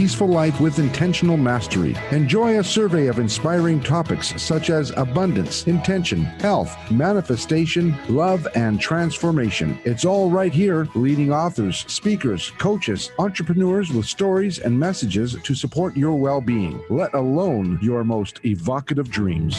peaceful life with intentional mastery. Enjoy a survey of inspiring topics such as abundance, intention, health, manifestation, love, and transformation. It's all right here. Leading authors, speakers, coaches, entrepreneurs with stories and messages to support your well-being, let alone your most evocative dreams.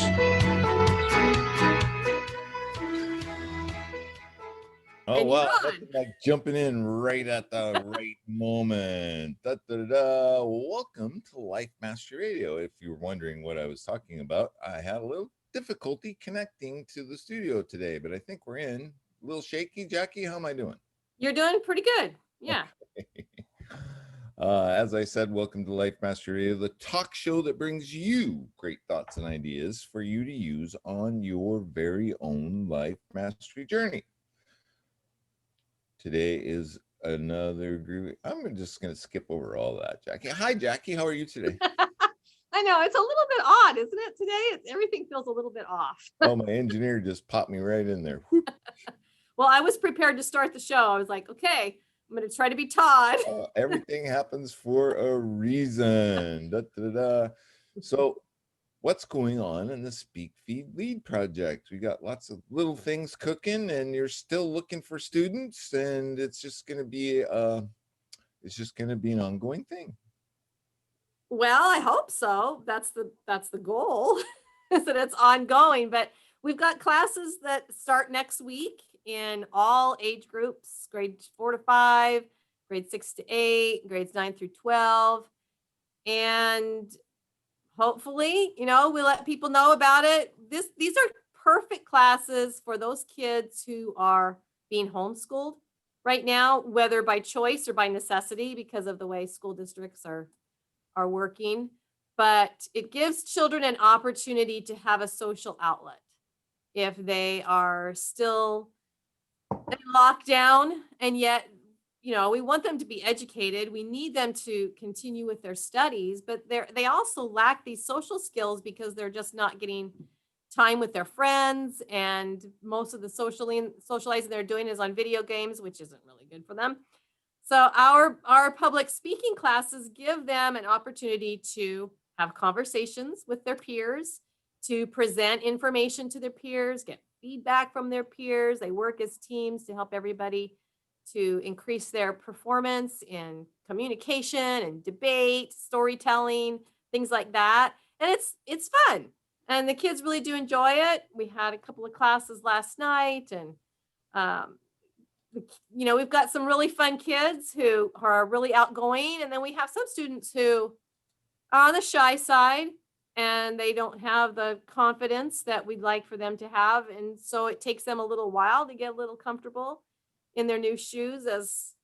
Oh, wow. Nothing like jumping in right at the right moment. Da, da, da, da. Welcome to Life Mastery Radio. If you were wondering what I was talking about, I had a little difficulty connecting to the studio today, but I think we're in. A little shaky. Jackie, how am I doing? You're doing pretty good. Yeah. Okay. As I said, welcome to Life Mastery Radio, the talk show that brings you great thoughts and ideas for you to use on your very own life mastery journey. Today is another group. I'm just going to skip over all that, Jackie. Hi, Jackie. How are you today? I know. It's a little bit odd, isn't it, today? Everything feels a little bit off. Oh, my engineer just popped me right in there. Well, I was prepared to start the show. I was like, okay, I'm going to try to be Todd. Everything happens for a reason. Da, da, da. So what's going on in the Speak Feed Lead project? We got lots of little things cooking, and you're still looking for students, and it's just going to be an ongoing thing. Well, I hope so. That's the goal, is that it's ongoing. But we've got classes that start next week in all age groups, grades 4 to 5, grades 6 to 8, grades 9 through 12, and hopefully, we let people know about it. These are perfect classes for those kids who are being homeschooled right now, whether by choice or by necessity because of the way school districts are working. But it gives children an opportunity to have a social outlet if they are still in lockdown, and yet we want them to be educated. We need them to continue with their studies, but they also lack these social skills because they're just not getting time with their friends. And most of the socializing they're doing is on video games, which isn't really good for them. So our public speaking classes give them an opportunity to have conversations with their peers, to present information to their peers, get feedback from their peers. They work as teams to help everybody to increase their performance in communication and debate, storytelling, things like that. And it's fun. And the kids really do enjoy it. We had a couple of classes last night, and we've got some really fun kids who are really outgoing. And then we have some students who are on the shy side, and they don't have the confidence that we'd like for them to have. And so it takes them a little while to get a little comfortable in their new shoes as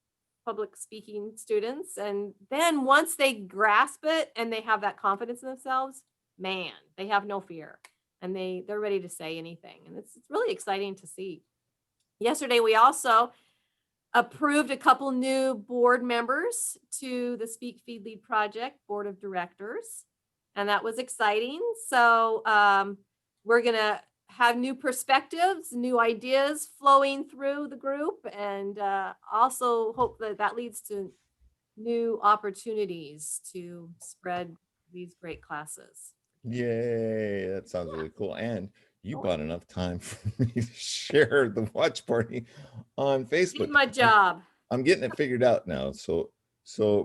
public speaking students. And then once they grasp it and they have that confidence in themselves, man, they have no fear, and they're ready to say anything. And it's really exciting to see. Yesterday, we also approved a couple new board members to the Speak Feed Lead Project Board of Directors, and that was exciting. So we're going to have new perspectives, new ideas flowing through the group, and also hope that leads to new opportunities to spread these great classes. Yay, that sounds really cool. And you bought enough time for me to share the watch party on Facebook. Did my job. I'm getting it figured out now. So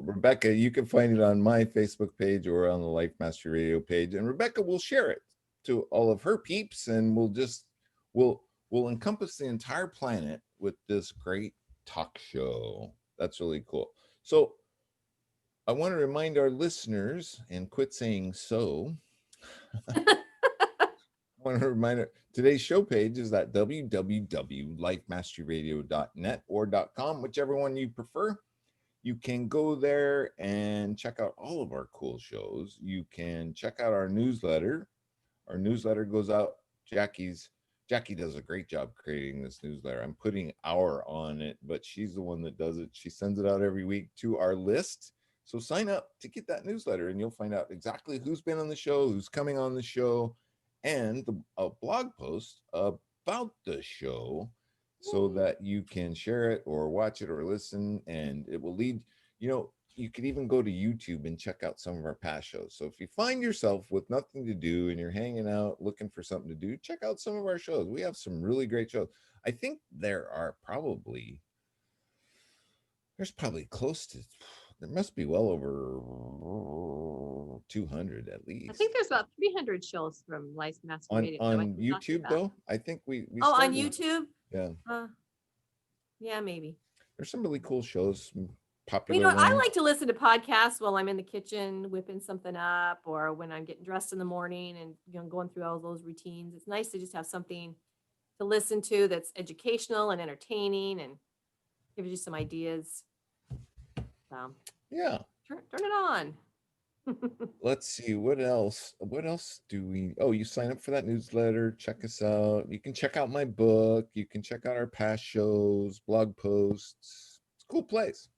Rebecca, you can find it on my Facebook page or on the Life Mastery Radio page, and Rebecca will share it to all of her peeps, and we'll encompass the entire planet with this great talk show. That's really cool. So I want to remind our listeners, and quit saying so. I want to remind her, today's show page is at www.lifemasteryradio.net or .com, whichever one you prefer. You can go there and check out all of our cool shows. You can check out our newsletter. Our newsletter goes out. Jackie does a great job creating this newsletter. I'm putting our on it, but she's the one that does it. She sends it out every week to our list. So sign up to get that newsletter, and you'll find out exactly who's been on the show, who's coming on the show, and a blog post about the show so that you can share it or watch it or listen, and it will lead, you could even go to YouTube and check out some of our past shows. So if you find yourself with nothing to do and you're hanging out looking for something to do, check out some of our shows. We have some really great shows. I think there's probably close to, there must be well over 200 at least. I think there's about 300 shows from Life Master Radio. On YouTube though. I think we on YouTube. Yeah. Yeah, maybe. There's some really cool shows. Popular I ones. like to listen to podcasts while I'm in the kitchen whipping something up, or when I'm getting dressed in the morning and going through all those routines. It's nice to just have something to listen to that's educational and entertaining and gives you some ideas. Yeah. Turn it on. Let's see what else do we, you sign up for that newsletter, check us out. You can check out my book, you can check out our past shows, blog posts. It's a cool place.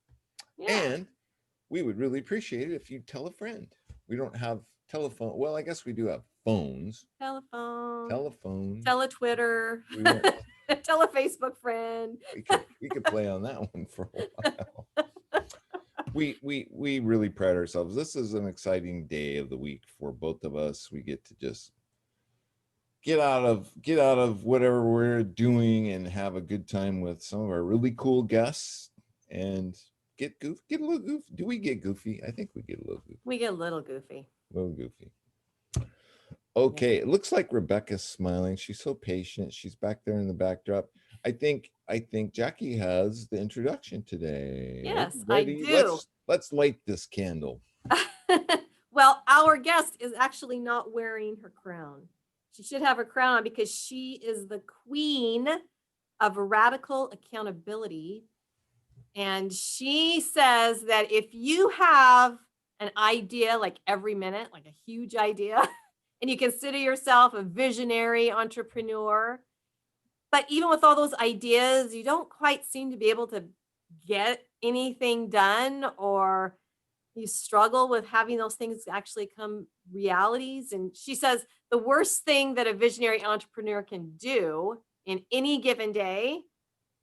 Yeah. And we would really appreciate it if you tell a friend. We don't have telephone, well, I guess we do have phones. Telephone. Tell a Twitter. Tell a Facebook friend. We could play on that one for a while. We really pride ourselves. This is an exciting day of the week for both of us. We get to just get out of whatever we're doing and have a good time with some of our really cool guests and get a little goofy. Do we get goofy? I think we get a little goofy. We get a little goofy. Okay, it looks like Rebecca's smiling. She's so patient. She's back there in the backdrop. I think Jackie has the introduction today. Yes, I do. Let's light this candle. Well, our guest is actually not wearing her crown. She should have her crown on because she is the queen of radical accountability. And she says that if you have an idea like every minute, like a huge idea, and you consider yourself a visionary entrepreneur, but even with all those ideas, you don't quite seem to be able to get anything done, or you struggle with having those things actually come realities. And she says the worst thing that a visionary entrepreneur can do in any given day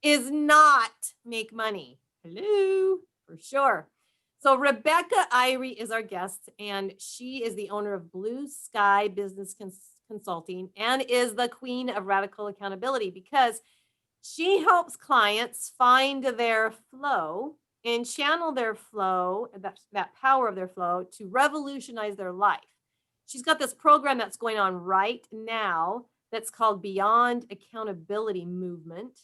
is not make money. Hello, for sure. So Rebecca Irey is our guest, and she is the owner of Blue Sky Business Consulting and is the queen of radical accountability because she helps clients find their flow and channel their flow, that power of their flow, to revolutionize their life. She's got this program that's going on right now that's called Beyond Accountability Movement.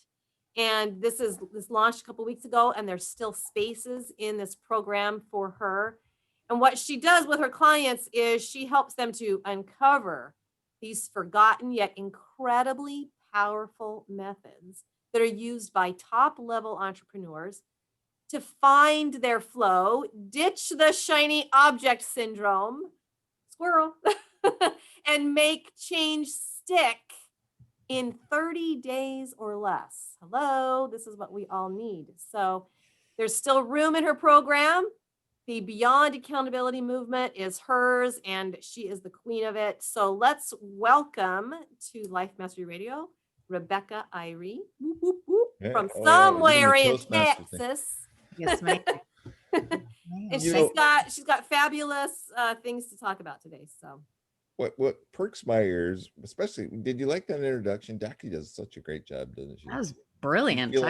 And this launched a couple weeks ago, and there's still spaces in this program for her. And what she does with her clients is she helps them to uncover these forgotten yet incredibly powerful methods that are used by top-level entrepreneurs to find their flow, ditch the shiny object syndrome, squirrel, and make change stick in 30 days or less. Hello, this is what we all need. So there's still room in her program. The Beyond Accountability Movement is hers, and she is the queen of it. So let's welcome to Life Mastery Radio, Rebecca Irey, from somewhere in Texas. Yes, ma'am. And she's got fabulous things to talk about today. So what perks my ears, especially, did you like that introduction? Jackie does such a great job, doesn't she? That was brilliant. Do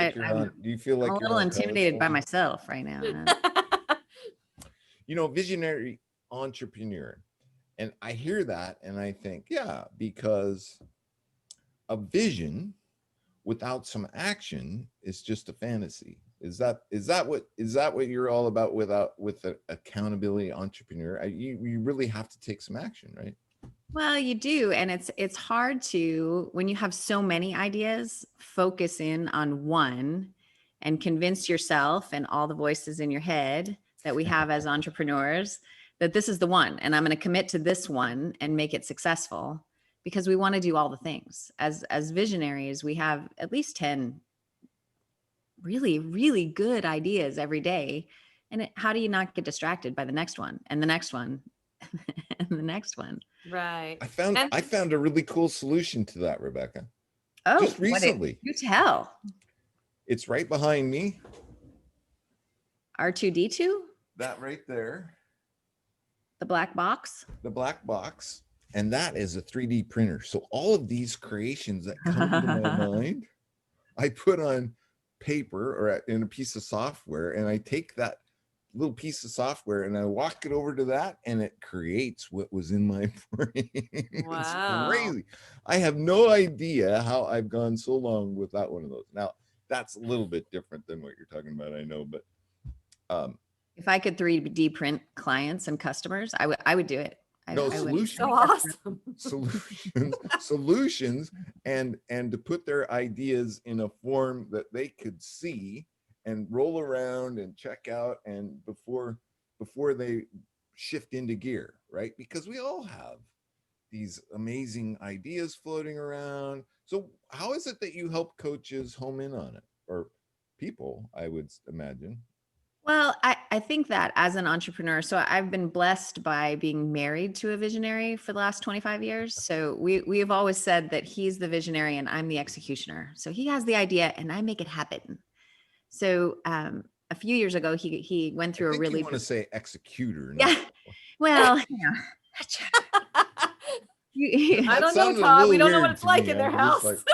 you feel like I'm a little intimidated by myself right now? Visionary entrepreneur. And I hear that and I think, yeah, because a vision without some action is just a fantasy. Is that what you're all about with an accountability entrepreneur? You really have to take some action, right? Well, you do. And it's hard to, when you have so many ideas, focus in on one and convince yourself and all the voices in your head that we have as entrepreneurs that this is the one, and I'm going to commit to this one and make it successful, because we want to do all the things. As visionaries, we have at least 10 really, really good ideas every day. And how do you not get distracted by the next one and the next one and the next one? Right. I found a really cool solution to that, Rebecca. Oh, just recently. You tell. It's right behind me. R2D2? that right there, The black box. the black box, and that is a 3D printer. So all of these creations that come into my mind, I put on paper or in a piece of software, and I take that little piece of software and I walk it over to that, and it creates what was in my brain. Wow. It's crazy. I have no idea how I've gone so long without one of those. Now, that's a little bit different than what you're talking about, I know, but If I could 3D print clients and customers, I would do it. no, I would. solutions. So awesome. Solutions, and to put their ideas in a form that they could see and roll around and check out, and before they shift into gear, right? Because we all have these amazing ideas floating around. So how is it that you help coaches home in on it, or people, I would imagine? Well, I think that as an entrepreneur, so I've been blessed by being married to a visionary for the last 25 years. So we have always said that he's the visionary and I'm the executioner. So he has the idea and I make it happen. So a few years ago, he went through I think a really you want to say executor. yeah. Well, you I That don't know, sounded a Tom. We little don't know what weird it's to like me. in their I'm house. just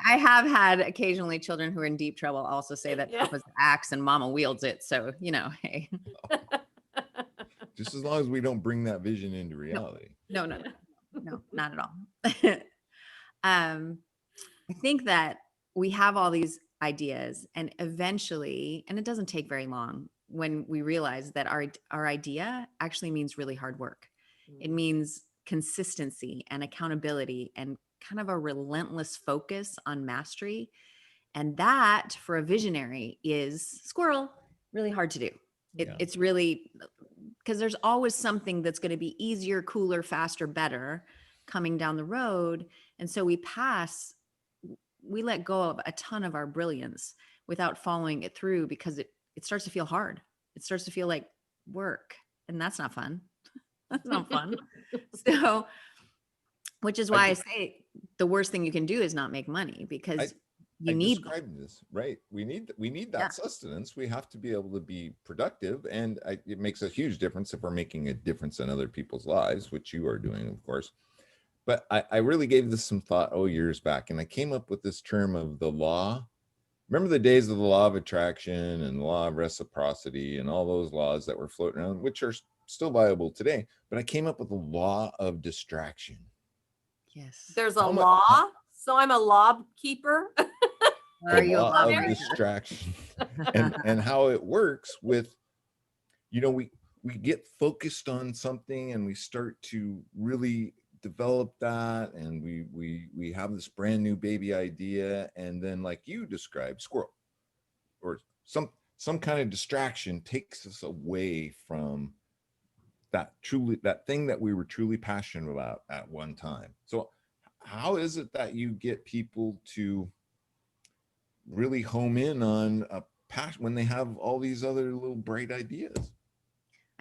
I have had occasionally children who are in deep trouble also say that Yeah. Papa's the axe and Mama wields it. So, hey. just as long as we don't bring that vision into reality. No, not at all. I think that we have all these ideas, and eventually, and it doesn't take very long when we realize that our idea actually means really hard work. It means consistency and accountability and kind of a relentless focus on mastery. And that for a visionary is squirrel, really hard to do. Yeah. It's really because there's always something that's going to be easier, cooler, faster, better coming down the road. And so we let go of a ton of our brilliance without following it through because it starts to feel hard. It starts to feel like work, and that's not fun. That's not fun. So, which is why I say the worst thing you can do is not make money, because you need described this, right? We need that Yeah. sustenance. We have to be able to be productive, and it makes a huge difference if we're making a difference in other people's lives, which you are doing, of course. But I really gave this some thought years back, and I came up with this term of the law. Remember the days of the law of attraction and the law of reciprocity and all those laws that were floating around, which are still viable today. But I came up with the law of distraction. Yes. There's a How mu- law, so I'm a law keeper. Are you a law of lawyer? distraction and how it works with, we get focused on something and we start to really develop that, and we have this brand new baby idea, and then, like you described, squirrel or some kind of distraction takes us away from that thing that we were truly passionate about at one time. So how is it that you get people to really home in on a passion when they have all these other little bright ideas?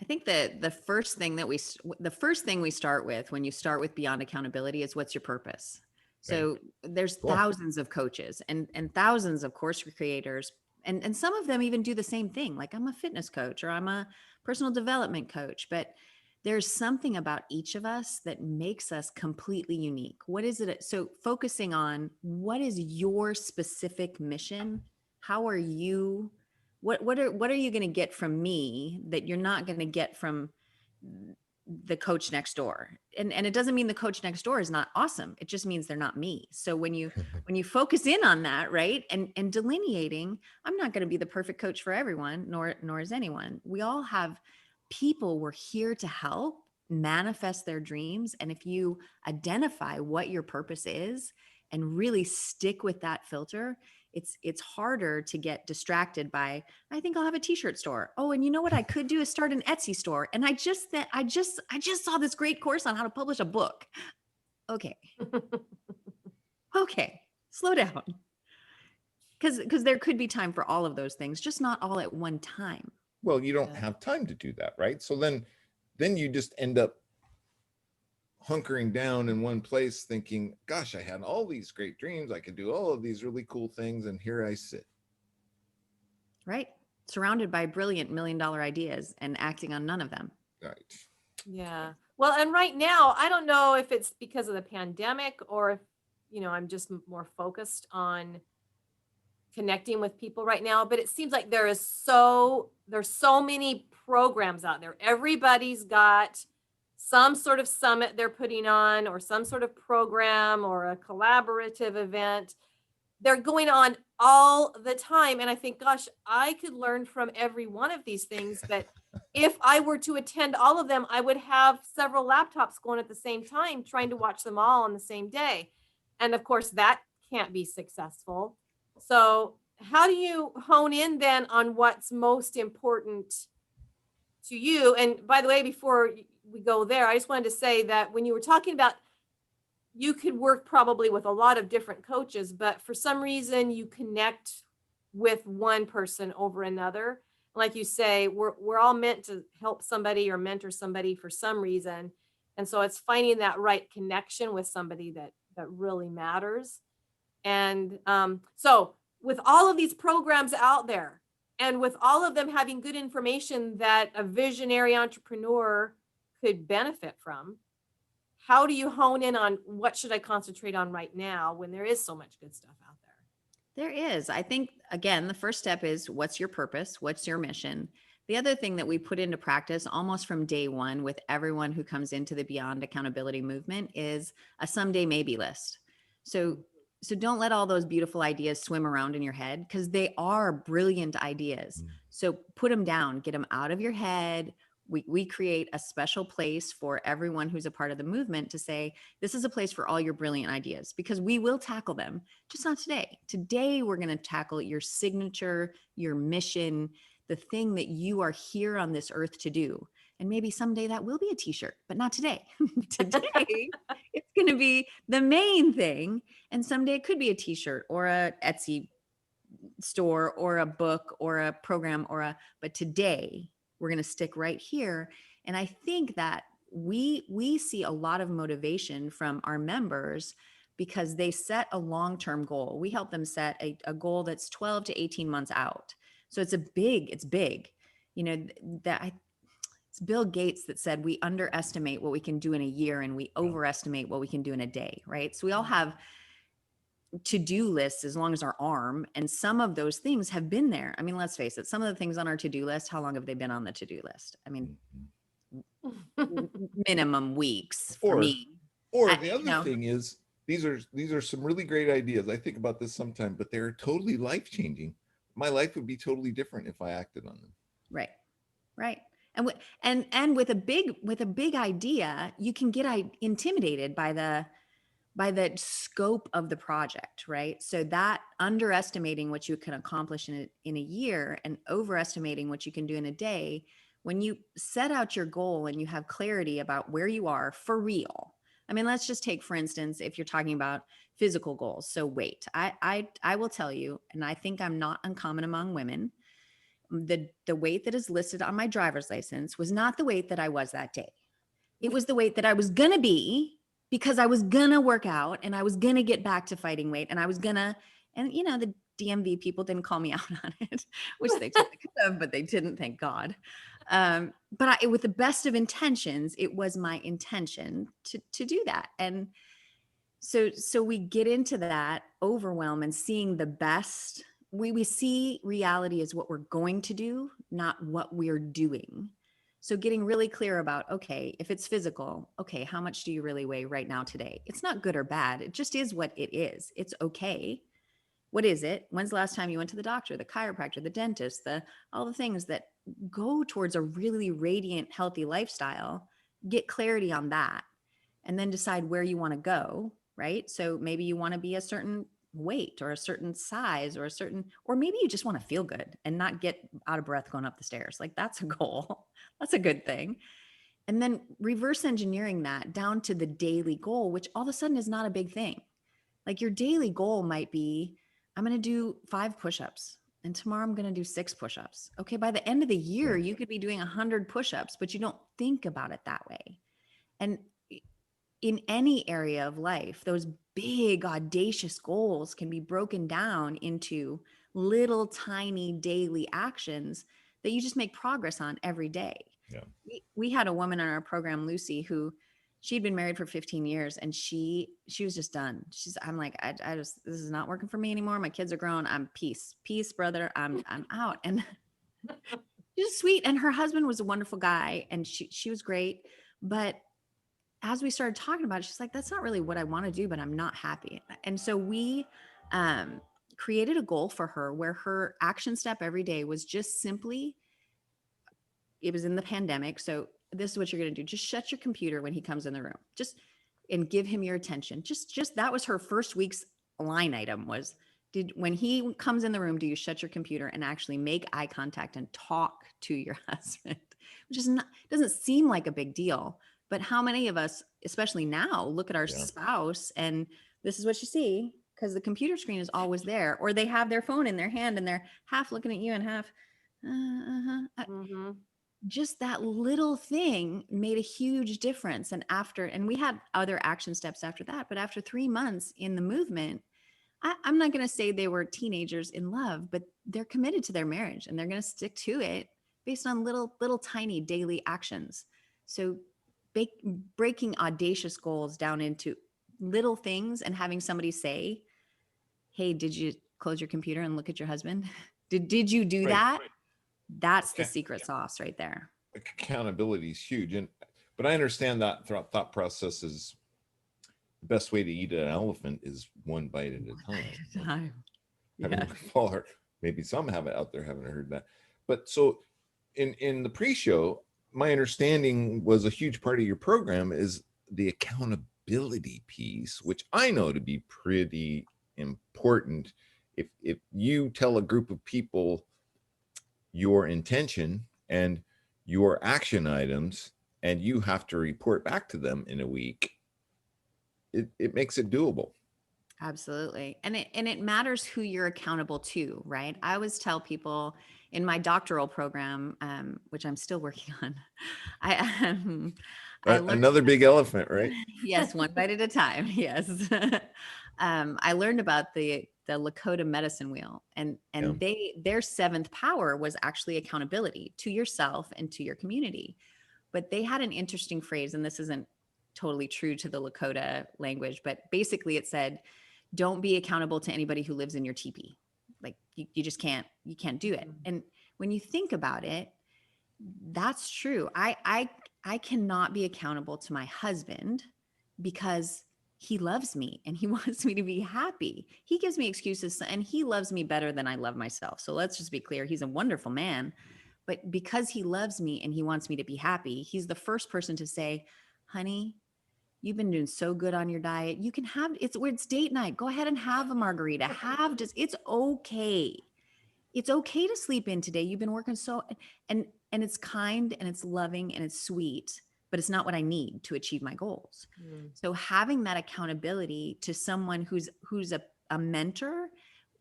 I think that the first thing we start with when you start with Beyond Accountability is, what's your purpose? So there's Cool. thousands of coaches and thousands of course creators. And some of them even do the same thing. Like, I'm a fitness coach or I'm a personal development coach, but there's something about each of us that makes us completely unique. What is it? So focusing on what is your specific mission? How are you? What are you going to get from me that you're not going to get from the coach next door? And it doesn't mean the coach next door is not awesome. It just means they're not me. So when you focus in on that, right, and delineating, I'm not going to be the perfect coach for everyone, nor is anyone. We all have people we're here to help manifest their dreams. And if you identify what your purpose is and really stick with that filter, it's harder to get distracted by, I think I'll have a t-shirt store. Oh, and you know what I could do is start an Etsy store. And I just saw this great course on how to publish a book. Okay. Okay. Slow down. Because there could be time for all of those things, just not all at one time. Well, you don't have time to do that, right? So then you just end up hunkering down in one place thinking, gosh, I had all these great dreams. I could do all of these really cool things. And here I sit. Right. surrounded by brilliant $1 million ideas and acting on none of them. Right. Yeah. Well, and right now, I don't know if it's because of the pandemic or if, I'm just more focused on connecting with people right now, but it seems like there's so many programs out there. Everybody's got some sort of summit they're putting on or some sort of program or a collaborative event. They're going on all the time. And I think, gosh, I could learn from every one of these things. But if I were to attend all of them, I would have several laptops going at the same time, trying to watch them all on the same day. And of course, that can't be successful. So how do you hone in then on what's most important to you? And by the way, before we go there, I just wanted to say that when you were talking about you could work probably with a lot of different coaches, but for some reason you connect with one person over another. Like you say, we're all meant to help somebody or mentor somebody for some reason. And so it's finding that right connection with somebody that really matters. And so with all of these programs out there and with all of them having good information that a visionary entrepreneur could benefit from, how do you hone in on what should I concentrate on right now when there is so much good stuff out there? There is. I think, again, the first step is what's your purpose? What's your mission? The other thing that we put into practice almost from day one with everyone who comes into the Beyond Accountability movement is a someday maybe list. So don't let all those beautiful ideas swim around in your head because they are brilliant ideas. So put them down, get them out of your head. We create a special place for everyone who's a part of the movement to say, this is a place for all your brilliant ideas, because we will tackle them, just not today. Today, we're going to tackle your signature, your mission, the thing that you are here on this earth to do. And maybe someday that will be a t-shirt, but not today. Today, it's going to be the main thing. And someday it could be a t-shirt or a Etsy store or a book or a program but today we're going to stick right here. And I think that we see a lot of motivation from our members because they set a long-term goal. We help them set a goal that's 12 to 18 months out. So it's big. It's Bill Gates that said we underestimate what we can do in a year and we overestimate what we can do in a day, right? So we all have to-do lists as long as our arm, and some of those things have been there. I mean, let's face it, some of the things on our to-do list, how long have they been on the to-do list? I mean, minimum weeks for me. Or the other thing is, these are some really great ideas. I think about this sometime, but they're totally life-changing. My life would be totally different if I acted on them. Right. And with a big idea, you can get intimidated by the scope of the project, right? So that underestimating what you can accomplish in a year and overestimating what you can do in a day, when you set out your goal and you have clarity about where you are for real. I mean, let's just take, for instance, if you're talking about physical goals. So weight, I will tell you, and I think I'm not uncommon among women, the weight that is listed on my driver's license was not the weight that I was that day. It was the weight that I was going to be, because I was going to work out and I was going to get back to fighting weight and I was going to, and the DMV people didn't call me out on it, which they totally could have, but they didn't, thank God. But with the best of intentions, it was my intention to do that. And so we get into that overwhelm and seeing the best. We see reality as what we're going to do, not what we're doing. So getting really clear about, okay, if it's physical, okay, how much do you really weigh right now today? It's not good or bad. It just is what it is. It's okay. What is it? When's the last time you went to the doctor, the chiropractor, the dentist, all the things that go towards a really radiant, healthy lifestyle? Get clarity on that and then decide where you want to go, right? So maybe you want to be a certain weight or a certain size or or maybe you just want to feel good and not get out of breath going up the stairs. Like, that's a goal. That's a good thing. And then reverse engineering that down to the daily goal, which all of a sudden is not a big thing. Like, your daily goal might be, I'm going to do 5 push-ups and tomorrow I'm going to do 6 push-ups. Okay. By the end of the year, you could be doing 100 push-ups, but you don't think about it that way. And in any area of life, those big audacious goals can be broken down into little tiny daily actions that you just make progress on every day. Yeah. We had a woman in our program, Lucy, who she'd been married for 15 years and she was just done. I'm like, I just, this is not working for me anymore. My kids are grown. I'm peace, brother. I'm out. And she's sweet. And her husband was a wonderful guy and she was great. But as we started talking about it, she's like, that's not really what I want to do, but I'm not happy. And so we created a goal for her where her action step every day was just simply, it was in the pandemic. So this is what you're going to do. Just shut your computer when he comes in the room, and give him your attention. Just that was her first week's line item was, when he comes in the room, do you shut your computer and actually make eye contact and talk to your husband, which is not, doesn't seem like a big deal. But how many of us, especially now, look at our spouse and this is what you see because the computer screen is always there, or they have their phone in their hand and they're half looking at you and half, just that little thing made a huge difference. And we had other action steps after that, but after 3 months in the movement, I'm not going to say they were teenagers in love, but they're committed to their marriage and they're going to stick to it based on little tiny daily actions. So breaking audacious goals down into little things and having somebody say, hey, did you close your computer and look at your husband? Did you do that? Right. That's the secret sauce right there. Accountability is huge. But I understand that thought process is the best way to eat an elephant is one bite at a time. Yeah. Maybe some have it out there, haven't heard that. But so in the pre-show, my understanding was a huge part of your program is the accountability piece, which I know to be pretty important. If you tell a group of people your intention and your action items, and you have to report back to them in a week, it makes it doable. Absolutely. And it matters who you're accountable to, right? I always tell people in my doctoral program, which I'm still working on, I another big elephant, right? Yes, one bite at a time. Yes. I learned about the Lakota medicine wheel, and their seventh power was actually accountability to yourself and to your community. But they had an interesting phrase, and this isn't totally true to the Lakota language, but basically it said, don't be accountable to anybody who lives in your teepee. Like you just can't do it. And when you think about it, that's true. I cannot be accountable to my husband because he loves me and he wants me to be happy. He gives me excuses and he loves me better than I love myself. So let's just be clear. He's a wonderful man, but because he loves me and he wants me to be happy, he's the first person to say, honey, you've been doing so good on your diet. You can have, it's date night. Go ahead and have a margarita. It's okay. It's okay to sleep in today. You've been working and it's kind and it's loving and it's sweet, but it's not what I need to achieve my goals. So having that accountability to someone who's a mentor,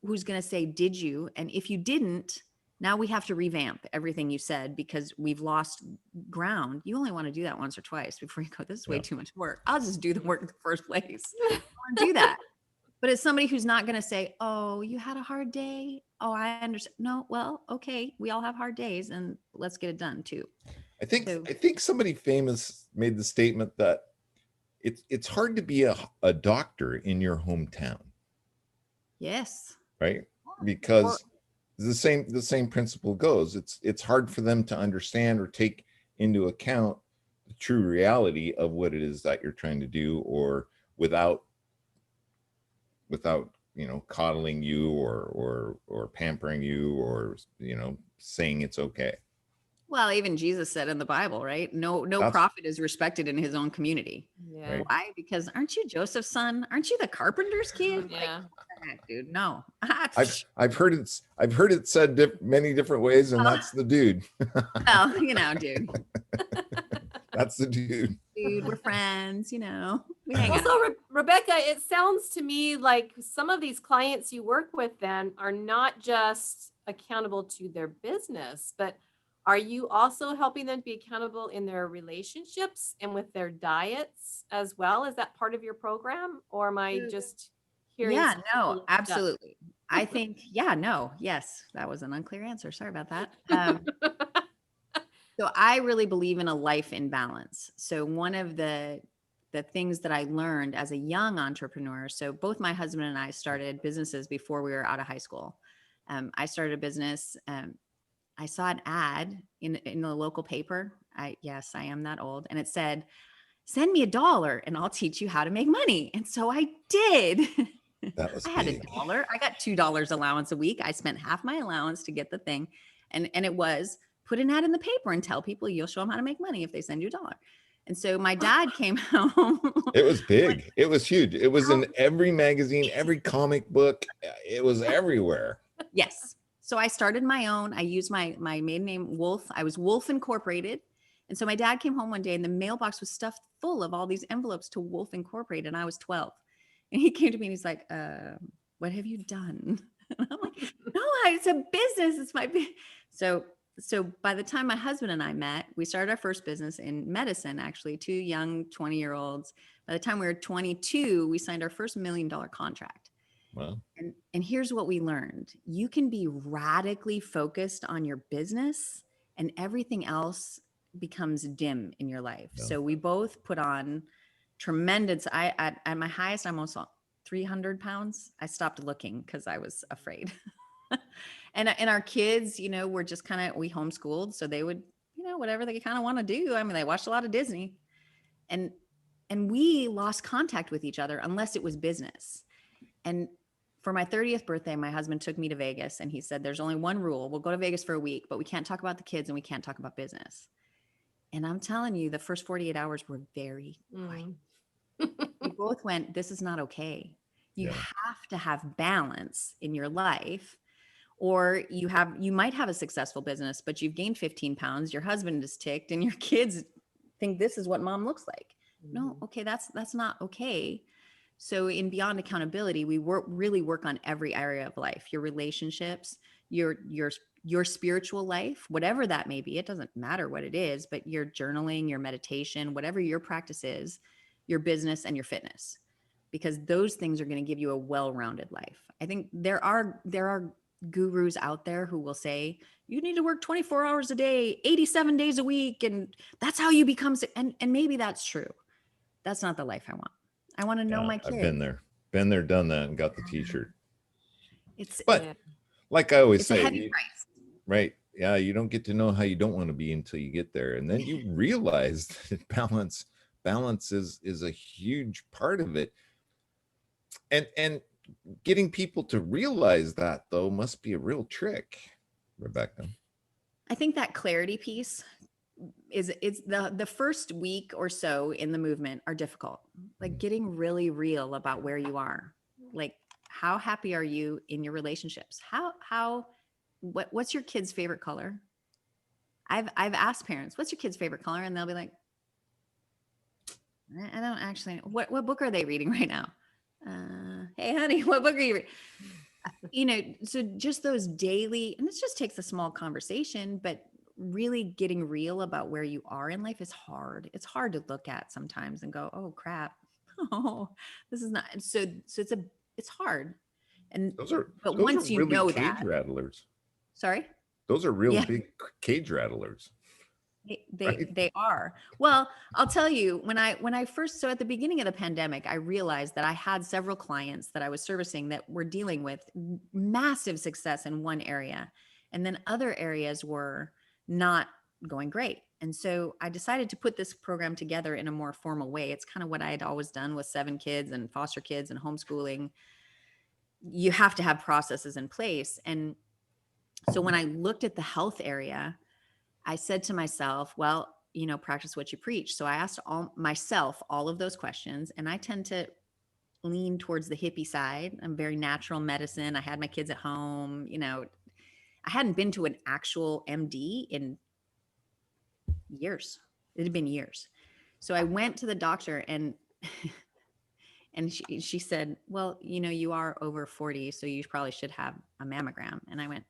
who's going to say, did you? And if you didn't, now we have to revamp everything you said because we've lost ground. You only want to do that once or twice before you go, this is way too much work. I'll just do the work in the first place. I want to do that. But it's somebody who's not going to say, oh, you had a hard day. Oh, I understand. No, well, okay. We all have hard days and let's get it done too. I think somebody famous made the statement that it's hard to be a doctor in your hometown. Yes. Right? Because the same principle goes. It's hard for them to understand or take into account the true reality of what it is that you're trying to do, or without coddling you or pampering you or saying it's okay. Well, even Jesus said in the Bible, right? No prophet is respected in his own community. Yeah. Right. Why? Because aren't you Joseph's son? Aren't you the carpenter's kid? Yeah. Like, dude, no. I've heard it said many different ways, and that's the dude. Well, dude. That's the dude. Dude, we're friends, we hang out. Also, Rebecca, it sounds to me like some of these clients you work with then are not just accountable to their business, but are you also helping them be accountable in their relationships and with their diets as well? Is that part of your program, or am I just hearing? Yeah, no, absolutely. I think, yes, that was an unclear answer. Sorry about that. So I really believe in a life in balance. So one of the things that I learned as a young entrepreneur, so both my husband and I started businesses before we were out of high school. I started a business. I saw an ad in the local paper. Yes, I am that old. And it said, send me $1 and I'll teach you how to make money. And so I did. That was I had big. $1. I got $2 allowance a week. I spent half my allowance to get the thing. And it was put an ad in the paper and tell people you'll show them how to make money if they send you $1. And so my dad came home. It was big. It was huge. It was in every magazine, every comic book. It was everywhere. Yes. So I started my own. I used my maiden name, Wolf. I was Wolf Incorporated. And so my dad came home one day and the mailbox was stuffed full of all these envelopes to Wolf Incorporated. And I was 12. And he came to me and he's like, what have you done? And I'm like, no, it's a business. It's my So by the time my husband and I met, we started our first business in medicine, actually, 2 young 20-year-olds. By the time we were 22, we signed our first $1 million contract. Wow. And here's what we learned. You can be radically focused on your business and everything else becomes dim in your life. Yeah. So we both put on tremendous, at my highest, I'm almost 300 pounds. I stopped looking because I was afraid. And our kids, were just we homeschooled. So they would, whatever they kind of want to do. I mean, they watched a lot of Disney and we lost contact with each other unless it was business. And for my 30th birthday, my husband took me to Vegas and he said, there's only one rule. We'll go to Vegas for a week, but we can't talk about the kids and we can't talk about business. And I'm telling you, the first 48 hours were very quiet. We both went, this is not okay. You have to have balance in your life. Or you might have a successful business, but you've gained 15 pounds. Your husband is ticked and your kids think this is what mom looks like. No, okay. That's not okay. So in Beyond Accountability, we really work on every area of life, your relationships, your spiritual life, whatever that may be. It doesn't matter what it is, but your journaling, your meditation, whatever your practice is, your business and your fitness, because those things are going to give you a well-rounded life. I think there are gurus out there who will say you need to work 24 hours a day, 87 days a week. And that's how you become. And maybe that's true. That's not the life I want. I want to know my kids. I've been there, done that, and got the t-shirt. But like I always say, a heavy price. Right. Yeah. You don't get to know how you don't want to be until you get there. And then you realize that balance is a huge part of it. And getting people to realize that, though, must be a real trick, Rebecca. I think that clarity piece it's the first week or so in the movement are difficult. Like getting really real about where you are. Like, how happy are you in your relationships? What's your kid's favorite color? I've asked parents, what's your kid's favorite color? And they'll be like, I don't actually know. What book are they reading right now? Hey honey, what book are you reading? So just those daily, and this just takes a small conversation, but really getting real about where you are in life is hard. It's hard to look at sometimes and go, oh crap. Oh, this is not. So it's hard. And but once you know that, cage rattlers. Sorry? Those are real big cage rattlers. They are. Well, I'll tell you, when I first, so at the beginning of the pandemic, I realized that I had several clients that I was servicing that were dealing with massive success in one area. And then other areas were not going great. And so I decided to put this program together in a more formal way. It's kind of what I had always done with 7 kids and foster kids and homeschooling. You have to have processes in place. And so when I looked at the health area, I said to myself, well, practice what you preach. So I asked myself all of those questions, and I tend to lean towards the hippie side. I'm very natural medicine. I had my kids at home. I hadn't been to an actual MD in years. It had been years. So I went to the doctor and she said, well, you are over 40, so you probably should have a mammogram. And I went,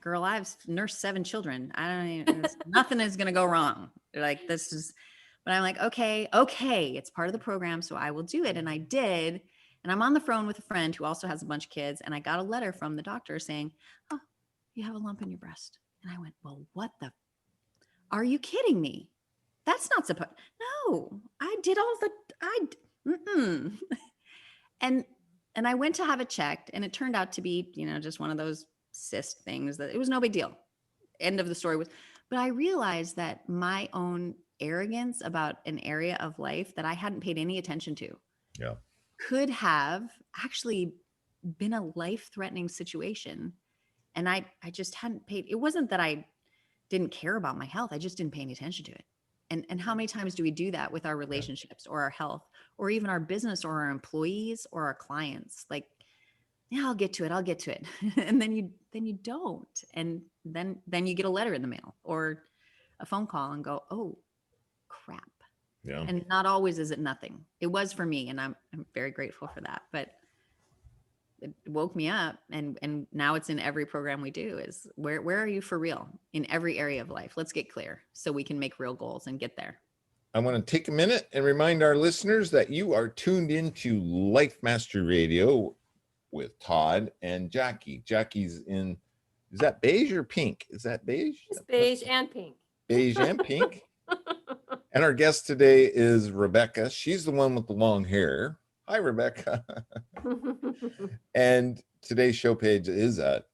girl, I've nursed 7 children. I don't even, nothing is going to go wrong. Like but I'm like, okay, it's part of the program. So I will do it. And I did. And I'm on the phone with a friend who also has a bunch of kids. And I got a letter from the doctor saying, oh, you have a lump in your breast. And I went, well, what the, are you kidding me? That's not supposed, no, I did all the, mm-mm. And I went to have it checked, and it turned out to be, just one of those cyst things that it was no big deal. End of the story was, but I realized that my own arrogance about an area of life that I hadn't paid any attention to could have actually been a life-threatening situation. And I just hadn't paid, it wasn't that I didn't care about my health. I just didn't pay any attention to it. And how many times do we do that with our relationships or our health or even our business or our employees or our clients? Like, yeah, I'll get to it. And then you don't. And then you get a letter in the mail or a phone call and go, oh, crap. Yeah. And not always is it nothing. It was for me. And I'm very grateful for that. But it woke me up, and now it's in every program we do is where are you for real in every area of life? Let's get clear so we can make real goals and get there. I want to take a minute and remind our listeners that you are tuned into Life Mastery Radio with Todd and Jackie. Jackie's in, is that beige or pink? Is that beige? It's beige and pink. Beige and pink. And our guest today is Rebecca. She's the one with the long hair. Hi, Rebecca. And today's show page is at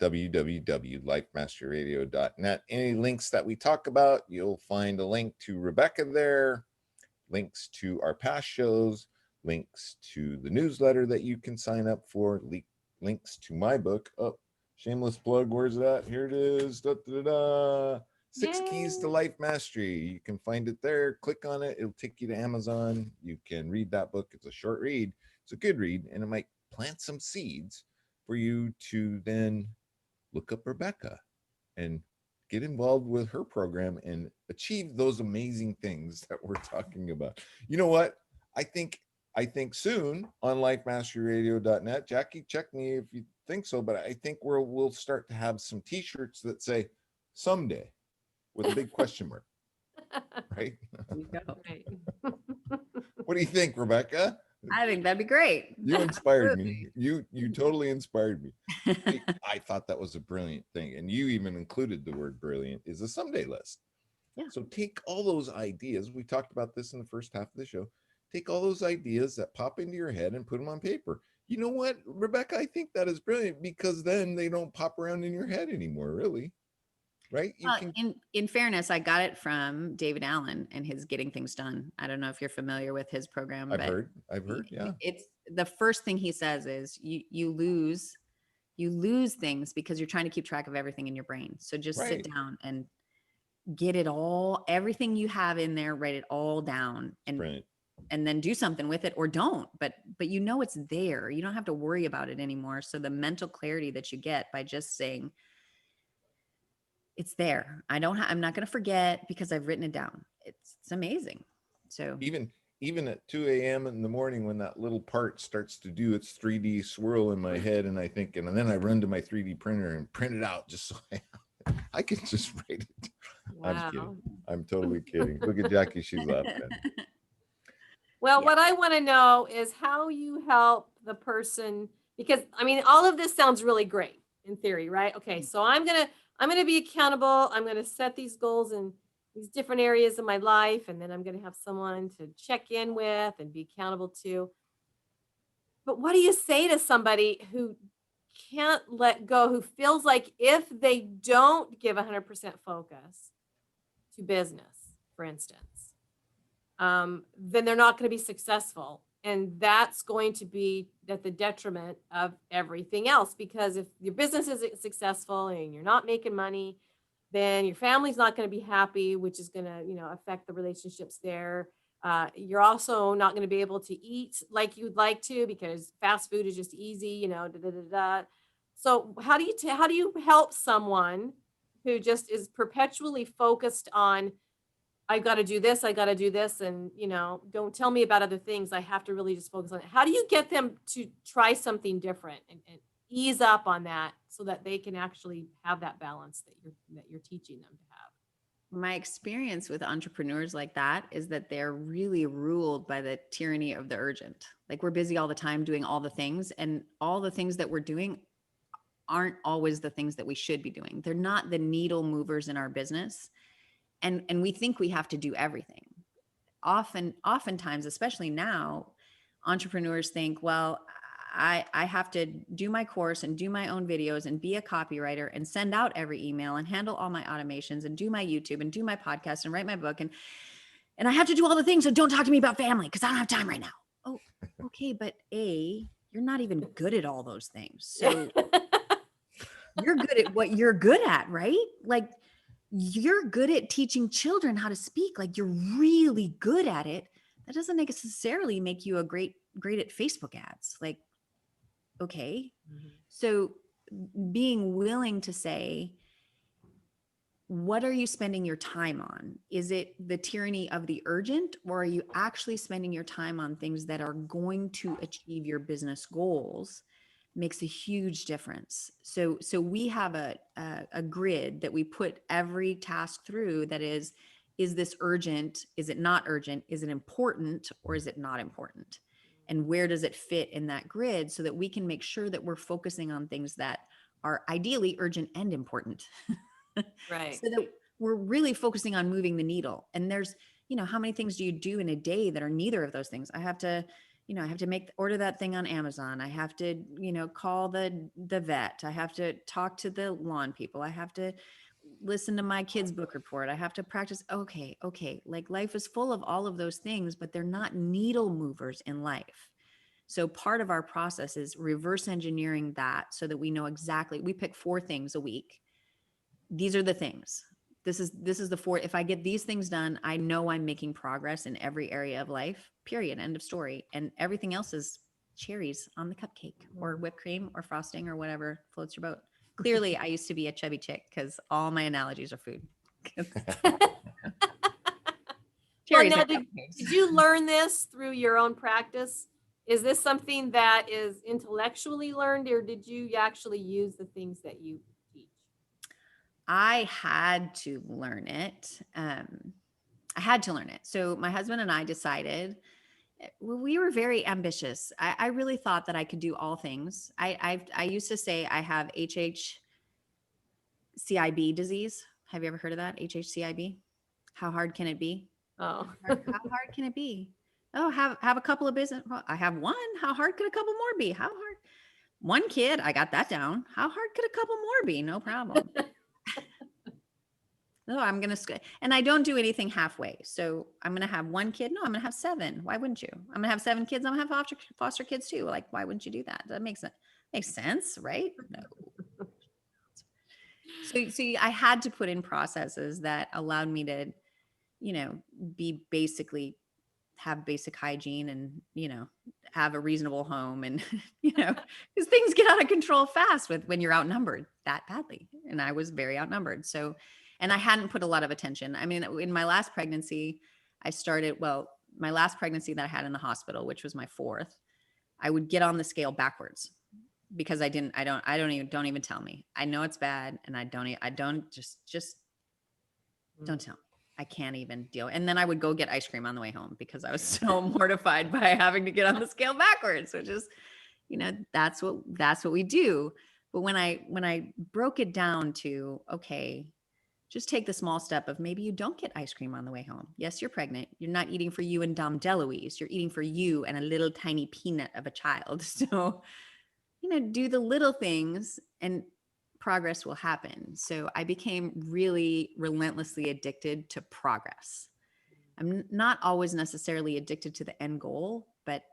www.lifemasteryradio.net. Any links that we talk about, you'll find a link to Rebecca there, links to our past shows, links to the newsletter that you can sign up for, links to my book. Oh, shameless plug. Where's that? Here it is. Da, da, da, da. 6 Keys to Life Mastery. You can find it there. Click on it. It'll take you to Amazon. You can read that book. It's a short read. It's a good read, and it might plant some seeds for you to then look up Rebecca and get involved with her program and achieve those amazing things that we're talking about. You know what? I think soon on lifemasteryradio.net, Jackie, check me if you think so, but I think we'll start to have some t-shirts that say someday with a big question mark. Right? Right. What do you think, Rebecca? I think that'd be great. You inspired me. You totally inspired me. I thought that was a brilliant thing. And you even included the word brilliant is a someday list. Yeah. So take all those ideas. We talked about this in the first half of the show. Take all those ideas that pop into your head and put them on paper. You know what, Rebecca? I think that is brilliant because then they don't pop around in your head anymore, really. Right? In fairness, I got it from David Allen and his Getting Things Done. I don't know if you're familiar with his program. I've heard. Yeah. It's the first thing he says is you lose things because you're trying to keep track of everything in your brain. So just sit down and get it all, everything you have in there, write it all down and then do something with it or don't. But it's there. You don't have to worry about it anymore. So the mental clarity that you get by just saying, it's there. I'm not going to forget because I've written it down. It's amazing. So even at 2 a.m. in the morning, when that little part starts to do its 3D swirl in my head, and I think, and then I run to my 3D printer and print it out just so I can just write it. Wow. I'm kidding. I'm totally kidding. Look at Jackie. She's laughing. Well, what I want to know is how you help the person, because I mean, all of this sounds really great in theory, right? Okay. So I'm going to be accountable. I'm going to set these goals in these different areas of my life. And then I'm going to have someone to check in with and be accountable to. But what do you say to somebody who can't let go, who feels like if they don't give 100% focus to business, for instance, then they're not going to be successful. And that's going to be at the detriment of everything else, because if your business isn't successful and you're not making money, then your family's not going to be happy, which is going to, affect the relationships there. You're also not going to be able to eat like you'd like to because fast food is just easy, So how do you help someone who just is perpetually focused on, I got to do this, and, don't tell me about other things. I have to really just focus on it. How do you get them to try something different and ease up on that so that they can actually have that balance that you're teaching them to have? My experience with entrepreneurs like that is that they're really ruled by the tyranny of the urgent. Like we're busy all the time doing all the things, and all the things that we're doing aren't always the things that we should be doing. They're not the needle movers in our business. And we think we have to do everything. Oftentimes, especially now, entrepreneurs think, well, I have to do my course and do my own videos and be a copywriter and send out every email and handle all my automations and do my YouTube and do my podcast and write my book. And I have to do all the things. So don't talk to me about family because I don't have time right now. Oh, okay. But you're not even good at all those things. So you're good at what you're good at, right? Like you're good at teaching children how to speak. Like you're really good at it. That doesn't necessarily make you great at Facebook ads. Like, okay. So being willing to say, what are you spending your time on? Is it the tyranny of the urgent, or are you actually spending your time on things that are going to achieve your business goals? Makes a huge difference. So we have a grid that we put every task through that is this urgent? Is it not urgent? Is it important, or is it not important? And where does it fit in that grid so that we can make sure that we're focusing on things that are ideally urgent and important. Right. So that we're really focusing on moving the needle. And there's, how many things do you do in a day that are neither of those things? I have to order that thing on Amazon. I have to, call the vet. I have to talk to the lawn people. I have to listen to my kids' book report. I have to practice. Okay. Like life is full of all of those things, but they're not needle movers in life. So part of our process is reverse engineering that so that we know exactly, we pick 4 things a week. These are the things. This is the 4. If I get these things done, I know I'm making progress in every area of life, period, end of story. And everything else is cherries on the cupcake or whipped cream or frosting or whatever floats your boat. Clearly, I used to be a chubby chick because all my analogies are food. Well, now, did you learn this through your own practice? Is this something that is intellectually learned, or did you actually use the things that you teach? I had to learn it. So my husband and I decided, we were very ambitious. I really thought that I could do all things. I used to say I have HHCIB disease. Have you ever heard of that? HHCIB? How hard can it be? Oh, How hard can it be? Oh, have a couple of business. Well, I have one. How hard could a couple more be? How hard? One kid, I got that down. How hard could a couple more be? No problem. No, I'm going to, and I don't do anything halfway. So I'm going to have 1 kid. No, I'm going to have 7. Why wouldn't you? I'm going to have 7 kids. I'm going to have foster kids too. Like, why wouldn't you do that? That makes sense, right? No. So I had to put in processes that allowed me to, be basically have basic hygiene and, have a reasonable home and, because things get out of control fast when you're outnumbered that badly. And I was very outnumbered. So, and I hadn't put a lot of attention. I mean, in my last pregnancy, my last pregnancy that I had in the hospital, which was my 4th, I would get on the scale backwards because don't even tell me. I know it's bad. And just don't tell me. I can't even deal. And then I would go get ice cream on the way home because I was so mortified by having to get on the scale backwards, which is, that's what we do. But when I broke it down to, okay, just take the small step of maybe you don't get ice cream on the way home. Yes, you're pregnant. You're not eating for you and Dom DeLuise. You're eating for you and a little tiny peanut of a child. So, do the little things and progress will happen. So I became really relentlessly addicted to progress. I'm not always necessarily addicted to the end goal, but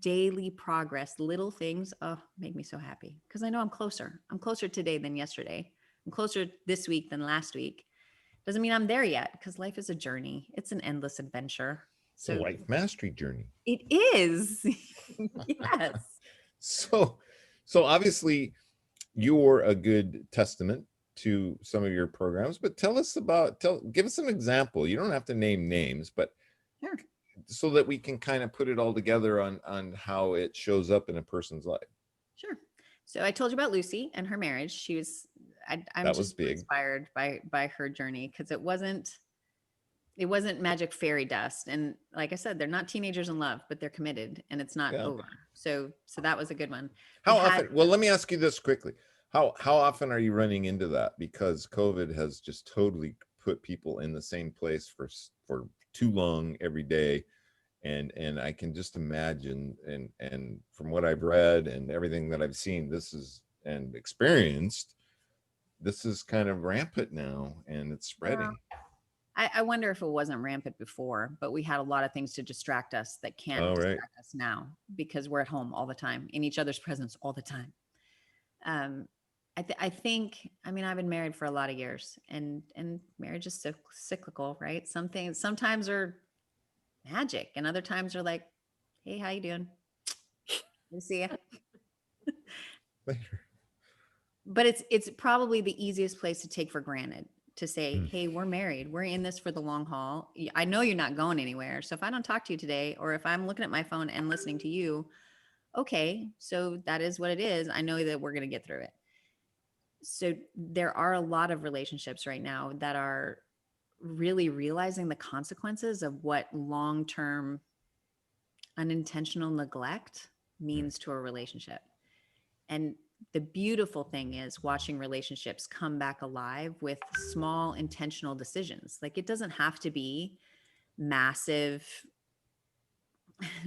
daily progress, little things, make me so happy because I know I'm closer. I'm closer today than yesterday. I'm closer this week than last week. Doesn't mean I'm there yet because life is a journey. It's an endless adventure. It's a life mastery journey. It is. Yes. So obviously you're a good testament to some of your programs, but give us an example. You don't have to name names, but sure. So that we can kind of put it all together on how it shows up in a person's life. Sure. So I told you about Lucy and her marriage. She was I'm That was just big. inspired by her journey, because it wasn't magic fairy dust. And like I said, they're not teenagers in love, but they're committed, and it's not Yeah. over. So that was a good one. How We had- often? Well, let me ask you this quickly. How often are you running into that? Because COVID has just totally put people in the same place for too long every day, and I can just imagine, and from what I've read and everything that I've seen, this is and experienced, this is kind of rampant now, and it's spreading. I wonder if it wasn't rampant before, but we had a lot of things to distract us that can't Oh, right. distract us now, because we're at home all the time, in each other's presence all the time. I think, I mean, I've been married for a lot of years, and marriage is cyclical, right? Some things sometimes are magic, and other times are like, hey, how you doing? Good to see you. Later. But it's probably the easiest place to take for granted, to say, Mm. hey, we're married. We're in this for the long haul. I know you're not going anywhere. So if I don't talk to you today, or if I'm looking at my phone and listening to you, okay, so that is what it is. I know that we're going to get through it. So there are a lot of relationships right now that are really realizing the consequences of what long-term unintentional neglect means to a relationship. And the beautiful thing is watching relationships come back alive with small intentional decisions. Like, it doesn't have to be massive.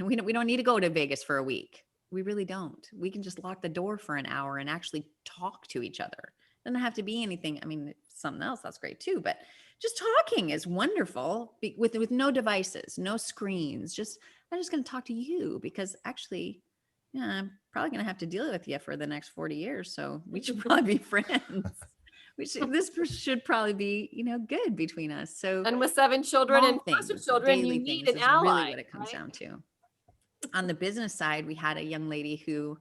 We don't need to go to Vegas for a week. We really don't. We can just lock the door for an hour and actually talk to each other. It doesn't have to be anything. I mean, something else, that's great too, but just talking is wonderful, with no devices, no screens. I'm just going to talk to you, because actually, yeah, I'm probably going to have to deal with you for the next 40 years. So we should probably be friends. This should probably be, good between us. So, And with 7 children and small foster things, children, you daily need things an is really ally, what it comes right? down to. On the business side, we had a young lady who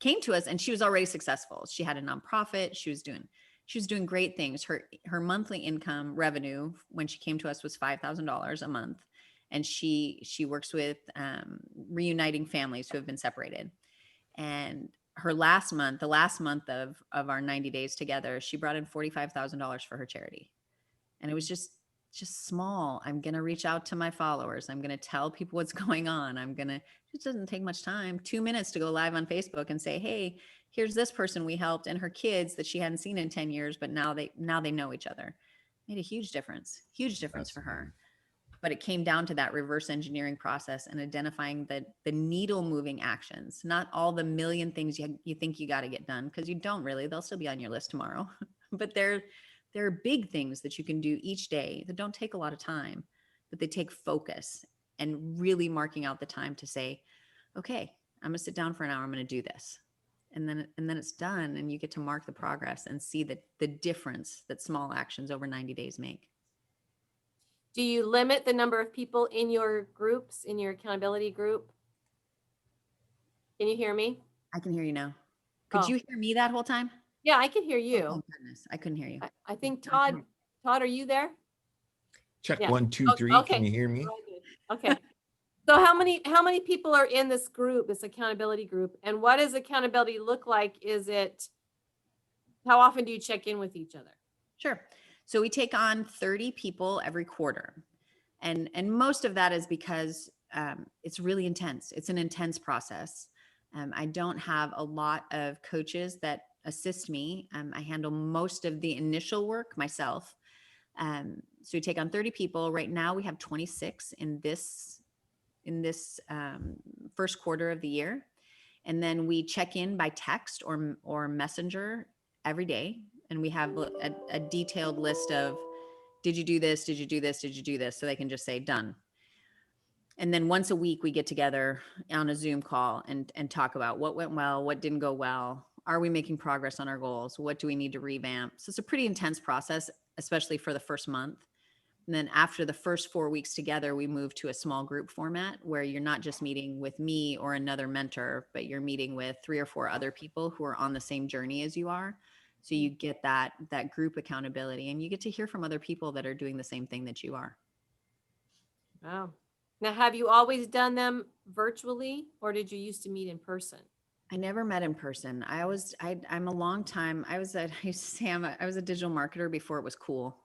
came to us, and she was already successful. She had a nonprofit. She was doing great things. Her monthly income revenue when she came to us was $5,000 a month. And she works with reuniting families who have been separated. And the last month of our 90 days together, she brought in $45,000 for her charity. And it was just small. I'm going to reach out to my followers. I'm going to tell people what's going on. It doesn't take much time, 2 minutes to go live on Facebook and say, hey, here's this person we helped and her kids that she hadn't seen in 10 years, but now they know each other. Made a huge difference for her. But it came down to that reverse engineering process and identifying the needle moving actions, not all the million things you think you got to get done, because you don't really. They'll still be on your list tomorrow. But there are big things that you can do each day that don't take a lot of time, but they take focus, and really marking out the time to say, okay, I'm going to sit down for an hour. I'm going to do this. And then it's done, and you get to mark the progress and see the difference that small actions over 90 days make. Do you limit the number of people in your groups, in your accountability group? Can you hear me? I can hear you now. Could Oh. you hear me that whole time? Yeah, I can hear Oh, you. thank goodness. I couldn't hear you. I think Todd, are you there? Check Yeah. 1, 2, 3. Okay. Can you hear me? Okay. So how many people are in this group, this accountability group? And what does accountability look like? How often do you check in with each other? Sure. So we take on 30 people every quarter. And most of that is because it's really intense. It's an intense process. I don't have a lot of coaches that assist me. I handle most of the initial work myself. So we take on 30 people. Right now we have 26 in this first quarter of the year. And then we check in by text or messenger every day. And we have a detailed list of, did you do this? Did you do this? Did you do this? So they can just say done. And then once a week we get together on a Zoom call and talk about what went well, what didn't go well. Are we making progress on our goals? What do we need to revamp? So it's a pretty intense process, especially for the first month. And then after the first 4 weeks together, we move to a small group format where you're not just meeting with me or another mentor, but you're meeting with 3 or 4 other people who are on the same journey as you are. So you get that group accountability, and you get to hear from other people that are doing the same thing that you are. Wow. Now, have you always done them virtually, or did you used to meet in person? I never met in person. I'm a long time. I used to say I was a digital marketer before it was cool.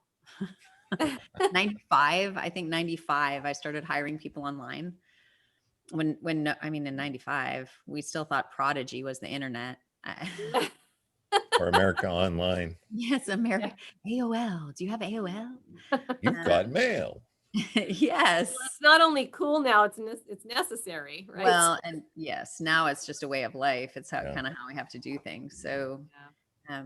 95, I think 95, I started hiring people online. I mean, in 95, we still thought Prodigy was the internet. Or America Online. Yes, America. AOL. Do you have AOL? You've got mail. Yes. Well, it's not only cool now, it's necessary, right? Well, and yes, now it's just a way of life. It's Yeah. kind of how we have to do things. So Yeah.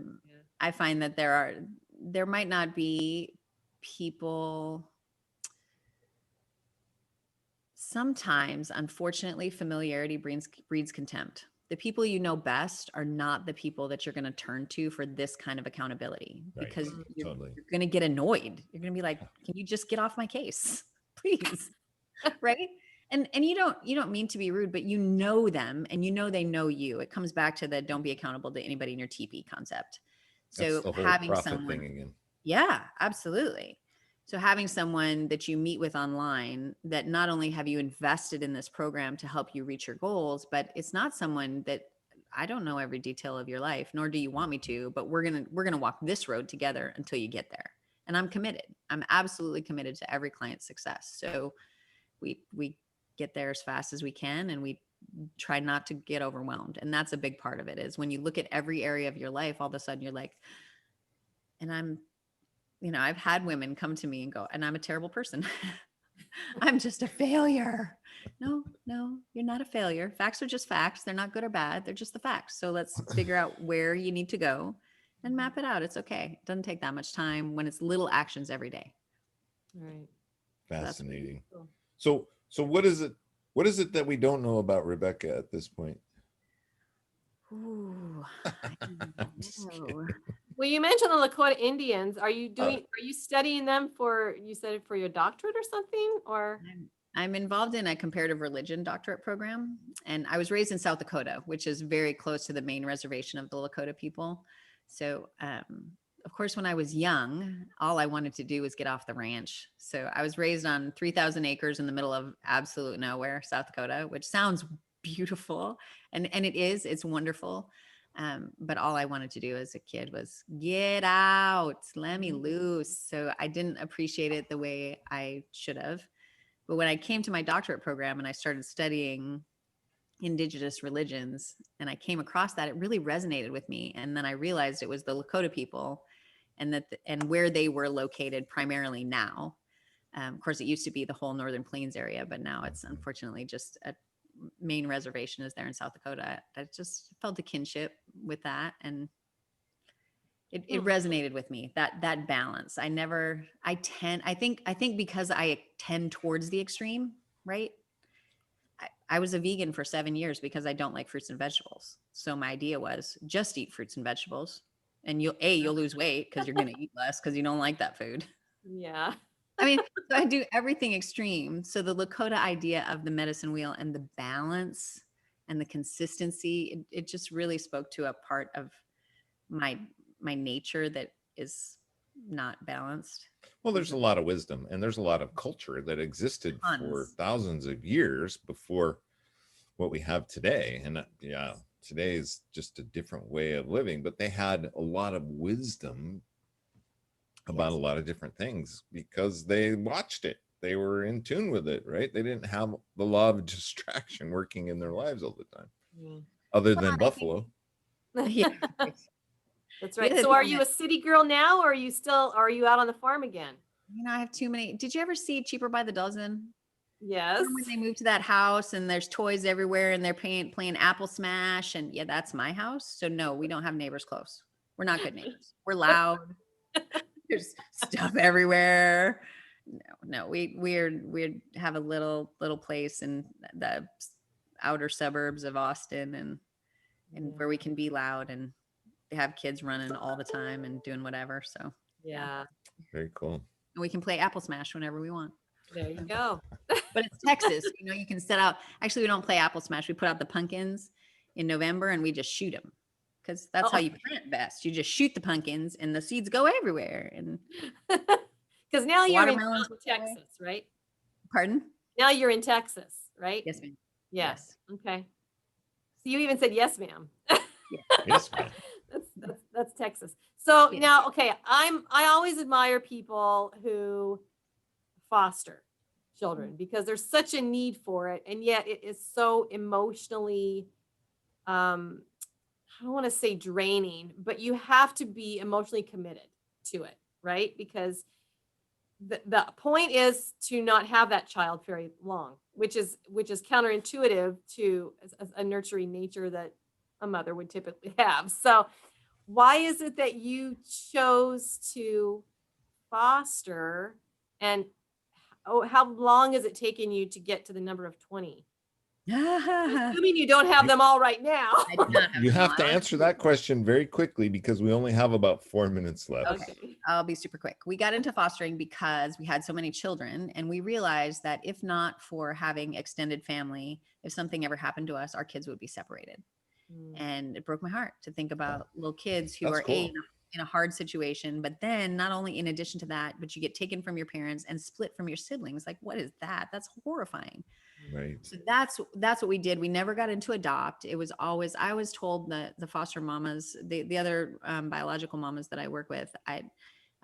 I find that there might not be people. Sometimes, unfortunately, familiarity breeds contempt. The people you know best are not the people that you're going to turn to for this kind of accountability, Right. because you're Totally. going to get annoyed. You're going to be like, "Can you just get off my case, please?" Right? And you don't mean to be rude, but you know them, and you know they know you. It comes back to the don't be accountable to anybody in your teepee concept. That's So the whole having profit someone, thing again. yeah, absolutely. So having someone that you meet with online that not only have you invested in this program to help you reach your goals, but it's not someone that I don't know every detail of your life, nor do you want me to, but we're going to walk this road together until you get there. And I'm committed. I'm absolutely committed to every client's success. So we get there as fast as we can, and we try not to get overwhelmed. And that's a big part of it, is when you look at every area of your life, all of a sudden you're like, and I've had women come to me and go, and I'm a terrible person. I'm just a failure. No, you're not a failure. Facts are just facts. They're not good or bad. They're just the facts. So let's figure out where you need to go and map it out. It's okay. It doesn't take that much time when it's little actions every day. Right. Fascinating. Cool. So what is it that we don't know about Rebecca at this point? Ooh, I don't Just know. kidding. Well, you mentioned the Lakota Indians. Are you studying them you said for your doctorate or something, or? I'm involved in a comparative religion doctorate program, and I was raised in South Dakota, which is very close to the main reservation of the Lakota people. So, of course, when I was young, all I wanted to do was get off the ranch. So I was raised on 3,000 acres in the middle of absolute nowhere, South Dakota, which sounds beautiful. And it's wonderful. But all I wanted to do as a kid was get out, let me loose. So I didn't appreciate it the way I should have. But when I came to my doctorate program and I started studying indigenous religions and I came across that, it really resonated with me. And then I realized it was the Lakota people and where they were located primarily now. Of course, it used to be the whole Northern Plains area, but now it's unfortunately just a main reservation is there in South Dakota. I just felt a kinship with that. And it resonated with me, that balance. I think because I tend towards the extreme, right? I was a vegan for 7 years because I don't like fruits and vegetables. So my idea was just eat fruits and vegetables, and you'll lose weight because you're going to eat less because you don't like that food. Yeah. I mean, so I do everything extreme. So the Lakota idea of the medicine wheel and the balance and the consistency, it just really spoke to a part of my nature that is not balanced. Well, there's a lot of wisdom and there's a lot of culture that existed for Tons. thousands of years before what we have today. And today is just a different way of living, but they had a lot of wisdom about a lot of different things because they watched it. They were in tune with it, right? They didn't have the law of distraction working in their lives all the time, other than Buffalo. Yeah. That's right. Yeah, So are you a city girl now, or are you out on the farm again? I have too many. Did you ever see Cheaper by the Dozen? Yes. When they moved to that house and there's toys everywhere and they're playing Apple Smash, and yeah, that's my house. So no, we don't have neighbors close. We're not good neighbors. We're loud. There's stuff everywhere. No, we have a little place in the outer suburbs of Austin and where we can be loud and have kids running all the time and doing whatever. So Yeah. Very cool. And we can play Apple Smash whenever we want. There you go. But it's Texas. You can set out. Actually, we don't play Apple Smash. We put out the pumpkins in November and we just shoot them because that's how you plant best. You just shoot the pumpkins and the seeds go everywhere. And because now you're in watermelons Texas, right? Pardon? Now you're in Texas, right? Yes, ma'am. Yes. Okay. you even said yes, ma'am. Yes, ma'am. That's Texas. So Yes. now, okay, I always admire people who foster children because there's such a need for it, and yet it is so emotionally, I don't want to say draining, but you have to be emotionally committed to it, right? Because the point is to not have that child very long, which is counterintuitive to a nurturing nature that a mother would typically have. So why is it that you chose to foster, and how long has it taken you to get to the number of 20? Assuming you don't have them all right now. I do not have You them have all. to answer that question very quickly because we only have about 4 minutes left. Okay. I'll be super quick. We got into fostering because we had so many children, and we realized that if not for having extended family, if something ever happened to us, our kids would be separated. And it broke my heart to think about little kids who That's are cool. in a hard situation, but then not only in addition to that, but you get taken from your parents and split from your siblings. Like, what is that? That's horrifying. Right. So that's what we did. We never got into adopt. It was always, I was told that the foster mamas, the other biological mamas that I work with, I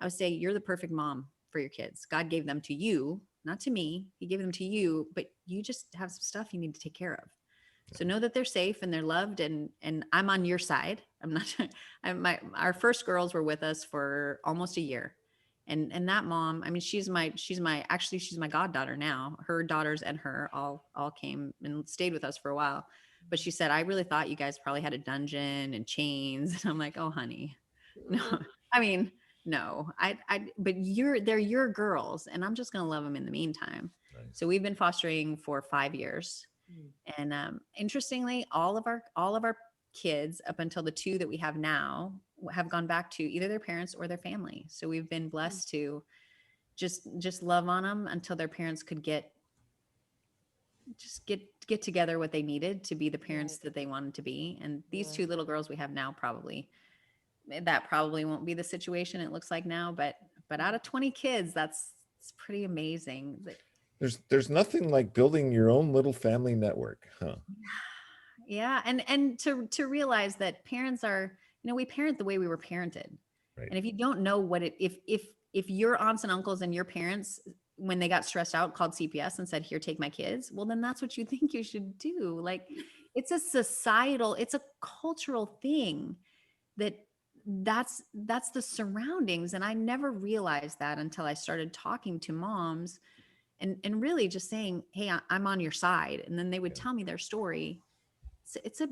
would say, you're the perfect mom for your kids. God gave them to you, not to me. He gave them to you, but you just have some stuff you need to take care of. So know that they're safe and they're loved, and I'm on your side. I'm not. Our first girls were with us for almost a year, and that mom, I mean, she's my goddaughter now. Her daughters and her all came and stayed with us for a while. But she said, I really thought you guys probably had a dungeon and chains. And I'm like, oh honey, no. I mean, no. But they're your girls, and I'm just gonna love them in the meantime. Nice. So we've been fostering for 5 years. And interestingly, all of our kids up until the 2 that we have now have gone back to either their parents or their family. So we've been blessed to just love on them until their parents could get together what they needed to be the parents that they wanted to be. And these 2 little girls we have now probably won't be the situation it looks like now, but out of 20 kids, it's pretty amazing. There's nothing like building your own little family network, huh? Yeah. And to realize that parents are, we parent the way we were parented. Right. And if you don't know what if your aunts and uncles and your parents, when they got stressed out, called CPS and said, here, take my kids. Well, then that's what you think you should do. Like, it's a cultural thing that's the surroundings. And I never realized that until I started talking to moms and really just saying, hey, I'm on your side. And then they would tell me their story. So it's a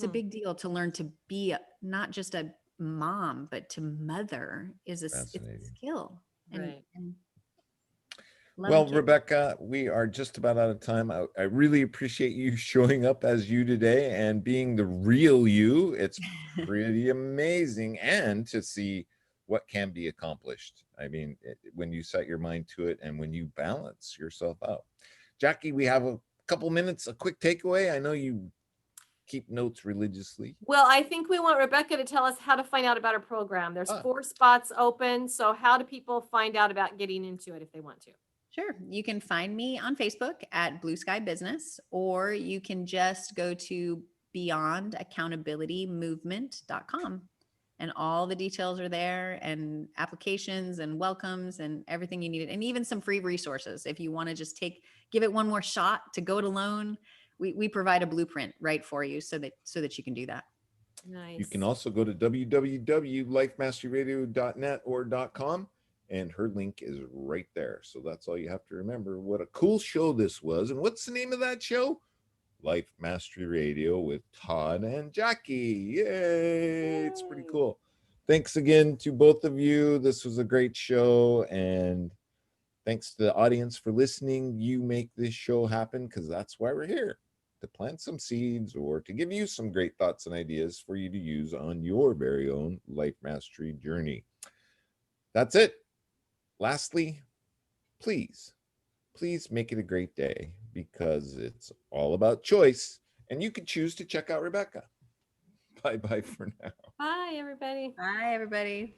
big deal to learn to be not just a mom, but to mother it's a skill. Right. Well, Rebecca, we are just about out of time. I really appreciate you showing up as you today and being the real you. It's pretty amazing. And to see what can be accomplished. I mean, when you set your mind to it and when you balance yourself out. Jackie, we have a couple minutes, a quick takeaway. I know you keep notes religiously. Well, I think we want Rebecca to tell us how to find out about our program. There's 4 spots open. So how do people find out about getting into it if they want to? Sure. You can find me on Facebook at Blue Sky Business, or you can just go to beyondaccountabilitymovement.com. And all the details are there, and applications and welcomes and everything you need. And even some free resources. If you want to just give it one more shot to go it alone, we provide a blueprint right for you so that you can do that. Nice. You can also go to www.lifemasteryradio.net or .com, and her link is right there. So that's all you have to remember. What a cool show this was. And what's the name of that show? Life Mastery Radio with Todd and Jackie. Yay! It's pretty cool. Thanks again to both of you. This was a great show, and thanks to the audience for listening. You make this show happen because that's why we're here, to plant some seeds or to give you some great thoughts and ideas for you to use on your very own life mastery journey. That's it. Lastly, please make it a great day, because it's all about choice, and you can choose to check out Rebecca. Bye-bye for now. Bye, everybody. Bye, everybody.